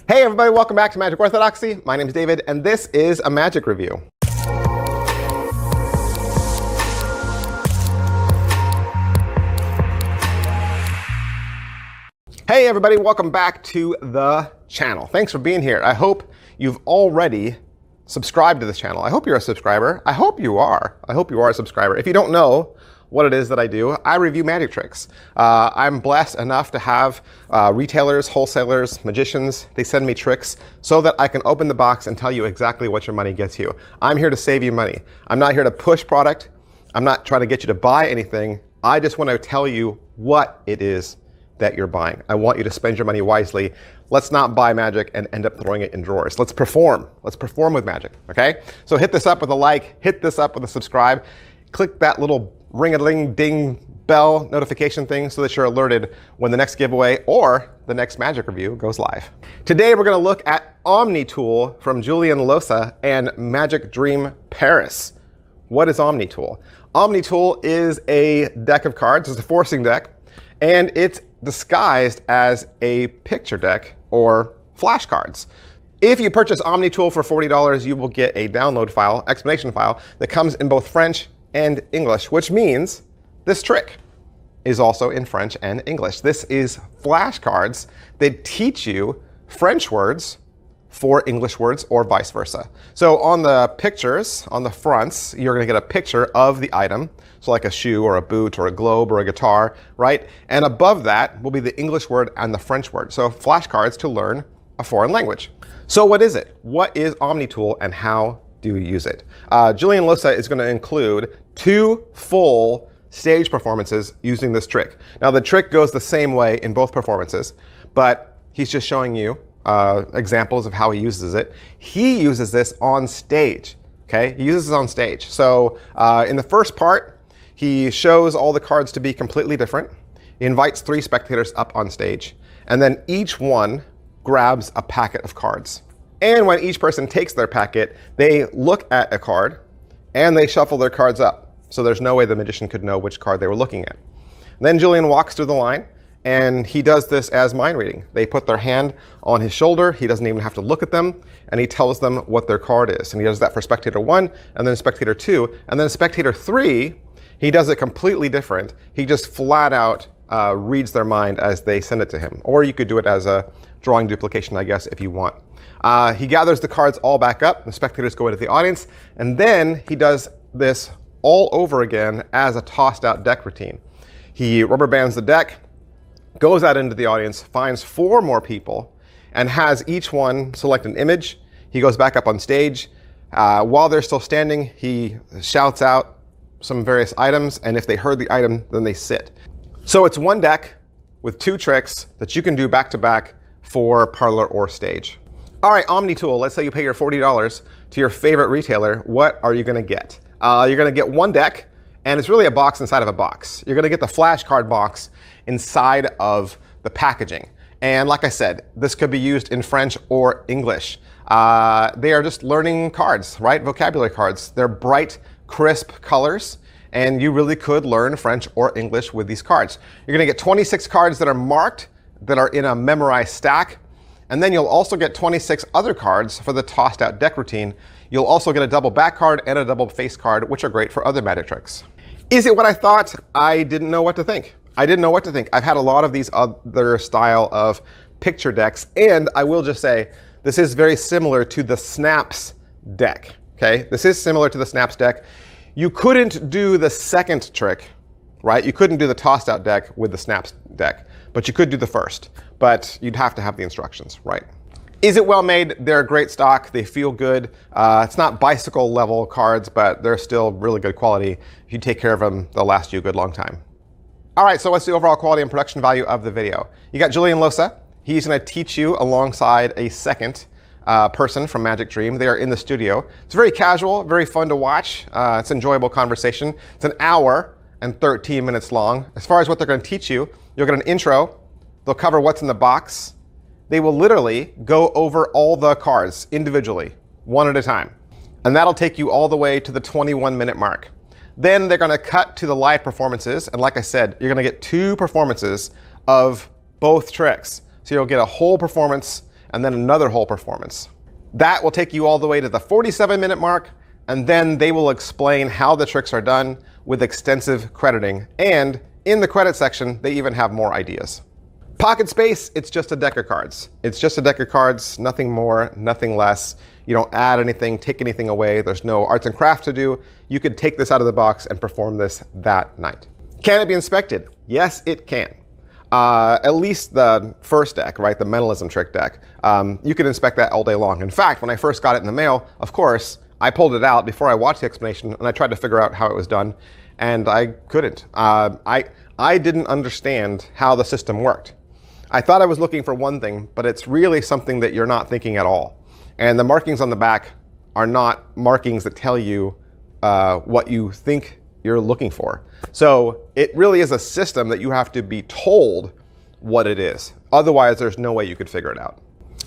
Hey everybody, welcome back to Magic Orthodoxy. My name is David, and this is a magic review. Hey everybody, welcome back to the channel. Thanks for being here. I hope you've already subscribed to this channel. I hope you're a subscriber. I hope you are. I hope you are a subscriber. If you don't know what it is that I do, I review magic tricks. I'm blessed enough to have retailers, wholesalers, magicians. They send me tricks so that I can open the box and tell you exactly what your money gets you. I'm here to save you money. I'm not here to push product. I'm not trying to get you to buy anything. I just want to tell you what it is that you're buying. I want you to spend your money wisely. Let's not buy magic and end up throwing it in drawers. Let's perform. Let's perform with magic, okay? So hit this up with a like, hit this up with a subscribe. Click that little ring-a-ling-ding bell notification thing so that you're alerted when the next giveaway or the next magic review goes live. Today we're going to look at OmniTool from Julien Losa and Magic Dream Paris. What is OmniTool? OmniTool is a deck of cards. It's a forcing deck, and it's disguised as a picture deck or flashcards. If you purchase OmniTool for $40, you will get a download file, explanation file, that comes in both French and English, which means this trick is also in French and English. This is flashcards that teach you French words for English words or vice versa. So on the pictures, on the fronts, you're going to get a picture of the item. So like a shoe or a boot or a globe or a guitar, right? And above that will be the English word and the French word. So flashcards to learn a foreign language. So what is it? What is OmniTool and how do you use it? Julien Losa is going to include 2 full stage performances using this trick. Now the trick goes the same way in both performances, but he's just showing you examples of how he uses it. He uses this on stage, okay? He uses it on stage. So in the first part, he shows all the cards to be completely different. He invites 3 spectators up on stage, and then each one grabs a packet of cards. And when each person takes their packet, they look at a card and they shuffle their cards up. So there's no way the magician could know which card they were looking at. Then Julien walks through the line, and he does this as mind reading. They put their hand on his shoulder. He doesn't even have to look at them, and he tells them what their card is. And he does that for spectator 1, and then spectator 2, and then spectator 3, he does it completely different. He just flat out reads their mind as they send it to him. Or you could do it as a drawing duplication, I guess, if you want. He gathers the cards all back up. The spectators go into the audience. And then he does this all over again as a tossed out deck routine. He rubber bands the deck, goes out into the audience, finds 4 more people, and has each one select an image. He goes back up on stage. While they're still standing, he shouts out some various items, and if they heard the item, then they sit. So it's one deck with 2 tricks that you can do back to back for parlor or stage. All right, OmniTool, let's say you pay your $40 to your favorite retailer. What are you going to get? You're going to get one deck, and it's really a box inside of a box. You're going to get the flashcard box inside of the packaging. And like I said, this could be used in French or English. They are just learning cards, right? Vocabulary cards. They're bright, crisp colors, and you really could learn French or English with these cards. You're going to get 26 cards that are marked, that are in a memorized stack, and then you'll also get 26 other cards for the tossed out deck routine. You'll also get a double back card and a double face card, which are great for other magic tricks. Is it what I thought? I didn't know what to think. I didn't know what to think. I've had a lot of these other style of picture decks, and I will just say, this is very similar to the Snaps deck. Okay, this is similar to the Snaps deck. You couldn't do the second trick, right? You couldn't do the tossed out deck with the Snaps deck, but you could do the first. But you'd have to have the instructions, right? Is it well made? They're great stock. They feel good. It's not bicycle level cards, but they're still really good quality. If you take care of them, they'll last you a good long time. All right, so what's the overall quality and production value of the video? You got Julien Losa. He's going to teach you alongside a second person from Magic Dream. They are in the studio. It's very casual, very fun to watch. It's an enjoyable conversation. It's an hour and 13 minutes long. As far as what they're going to teach you, you'll get an intro. They'll cover what's in the box. They will literally go over all the cards individually, one at a time. And that'll take you all the way to the 21-minute mark. Then they're going to cut to the live performances. And like I said, you're going to get 2 performances of both tricks. So you'll get a whole performance and then another whole performance. That will take you all the way to the 47-minute mark, and then they will explain how the tricks are done with extensive crediting. And in the credit section, they even have more ideas. Pocket Space, it's just a deck of cards. It's just a deck of cards, nothing more, nothing less. You don't add anything, take anything away. There's no arts and crafts to do. You could take this out of the box and perform this that night. Can it be inspected? Yes, it can. At least the first deck, right, the mentalism trick deck, you can inspect that all day long. In fact, when I first got it in the mail, of course, I pulled it out before I watched the explanation, and I tried to figure out how it was done, and I couldn't. I didn't understand how the system worked. I thought I was looking for one thing, but it's really something that you're not thinking at all. And the markings on the back are not markings that tell you what you think you're looking for. So it really is a system that you have to be told what it is. Otherwise, there's no way you could figure it out.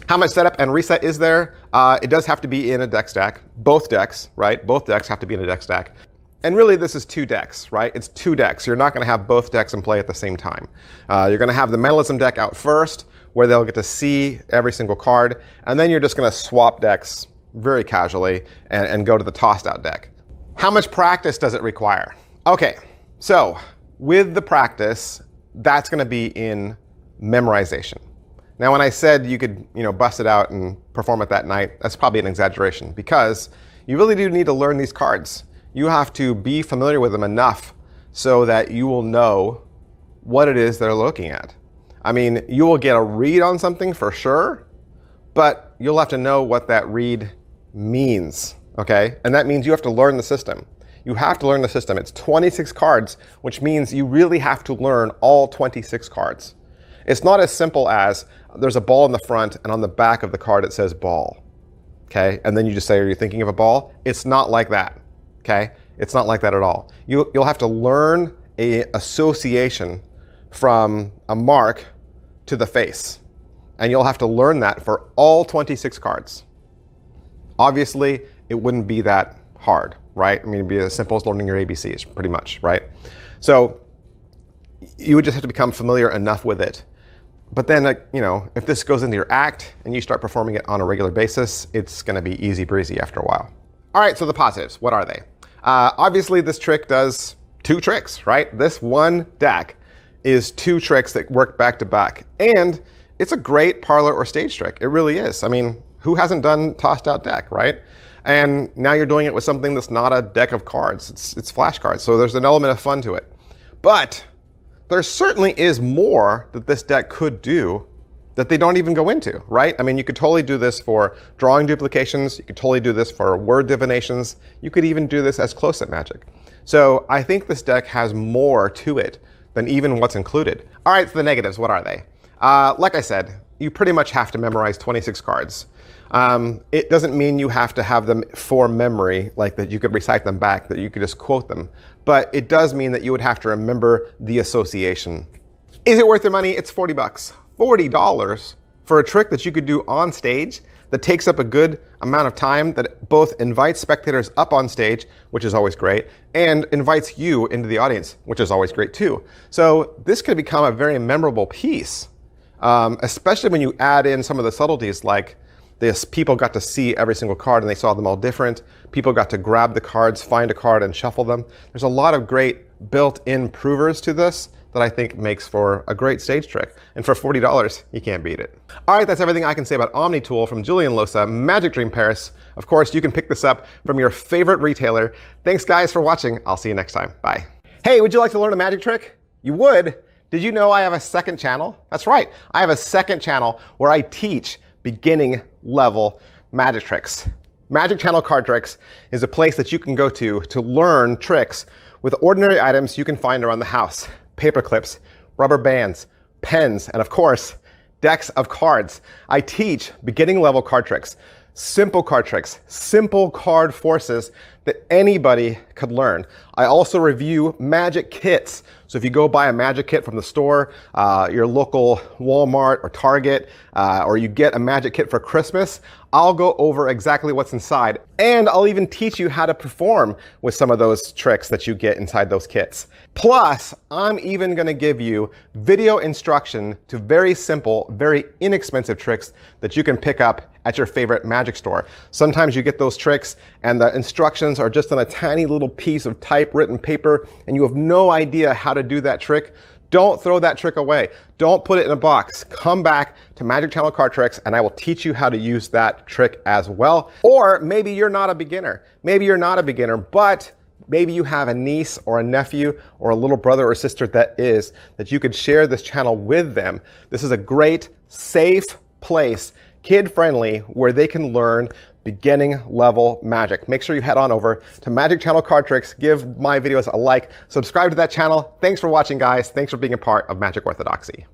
How much setup and reset is there? It does have to be in a deck stack. Both decks, right? Both decks have to be in a deck stack. And really, this is two decks, right? It's two decks. You're not going to have both decks in play at the same time. You're going to have the mentalism deck out first, where they'll get to see every single card. And then you're just going to swap decks very casually and go to the tossed out deck. How much practice does it require? Okay, so with the practice, that's going to be in memorization. Now, when I said you could, bust it out and perform it that night, that's probably an exaggeration, because you really do need to learn these cards. You have to be familiar with them enough so that you will know what it is they're looking at. I mean, you will get a read on something for sure, but you'll have to know what that read means, okay? And that means you have to learn the system. You have to learn the system. It's 26 cards, which means you really have to learn all 26 cards. It's not as simple as there's a ball in the front and on the back of the card it says ball, okay? And then you just say, are you thinking of a ball? It's not like that, okay? It's not like that at all. You'll have to learn an association from a mark to the face. And you'll have to learn that for all 26 cards. Obviously, it wouldn't be that hard, right? I mean, it'd be as simple as learning your ABCs, pretty much, right? So you would just have to become familiar enough with it. But then, if this goes into your act and you start performing it on a regular basis, it's going to be easy breezy after a while. All right, so the positives, what are they? Obviously, this trick does two tricks, right? This one deck is two tricks that work back to back. And it's a great parlor or stage trick. It really is. I mean, who hasn't done tossed out deck, right? And now you're doing it with something that's not a deck of cards. It's flashcards. So there's an element of fun to it. But there certainly is more that this deck could do that they don't even go into, right? I mean, you could totally do this for drawing duplications. You could totally do this for word divinations. You could even do this as close-up magic. So I think this deck has more to it than even what's included. All right, so the negatives, what are they? Like I said, you pretty much have to memorize 26 cards. It doesn't mean you have to have them for memory, like that you could recite them back, that you could just quote them. But it does mean that you would have to remember the association. Is it worth the money? It's $40. $40 for a trick that you could do on stage that takes up a good amount of time, that both invites spectators up on stage, which is always great, and invites you into the audience, which is always great too. So this could become a very memorable piece, especially when you add in some of the subtleties, like this, people got to see every single card and they saw them all different. People got to grab the cards, find a card, and shuffle them. There's a lot of great built-in provers to this that I think makes for a great stage trick. And for $40, you can't beat it. All right, that's everything I can say about OmniTool from Julien Losa, Magic Dream Paris. Of course, you can pick this up from your favorite retailer. Thanks, guys, for watching. I'll see you next time. Bye. Hey, would you like to learn a magic trick? You would? Did you know I have a second channel? That's right. I have a second channel where I teach beginning level magic tricks. Magic Channel Card Tricks is a place that you can go to learn tricks with ordinary items you can find around the house. Paper clips, rubber bands, pens, and of course, decks of cards. I teach beginning level card tricks, simple card tricks, simple card forces that anybody could learn. I also review magic kits. So if you go buy a magic kit from the store, your local Walmart or Target, or you get a magic kit for Christmas, I'll go over exactly what's inside. And I'll even teach you how to perform with some of those tricks that you get inside those kits. Plus, I'm even gonna give you video instruction to very simple, very inexpensive tricks that you can pick up at your favorite magic store. Sometimes you get those tricks and the instructions are just on a tiny little piece of typewritten paper and you have no idea how to do that trick. Don't throw that trick away. Don't put it in a box. Come back to Magic Channel Card Tricks and I will teach you how to use that trick as well. Or maybe you're not a beginner. Maybe you're not a beginner, but maybe you have a niece or a nephew or a little brother or sister that you could share this channel with them. This is a great, safe place, kid-friendly, where they can learn beginning level magic. Make sure you head on over to Magic Channel Card Tricks, give my videos a like, subscribe to that channel. Thanks for watching, guys. Thanks for being a part of Magic Orthodoxy.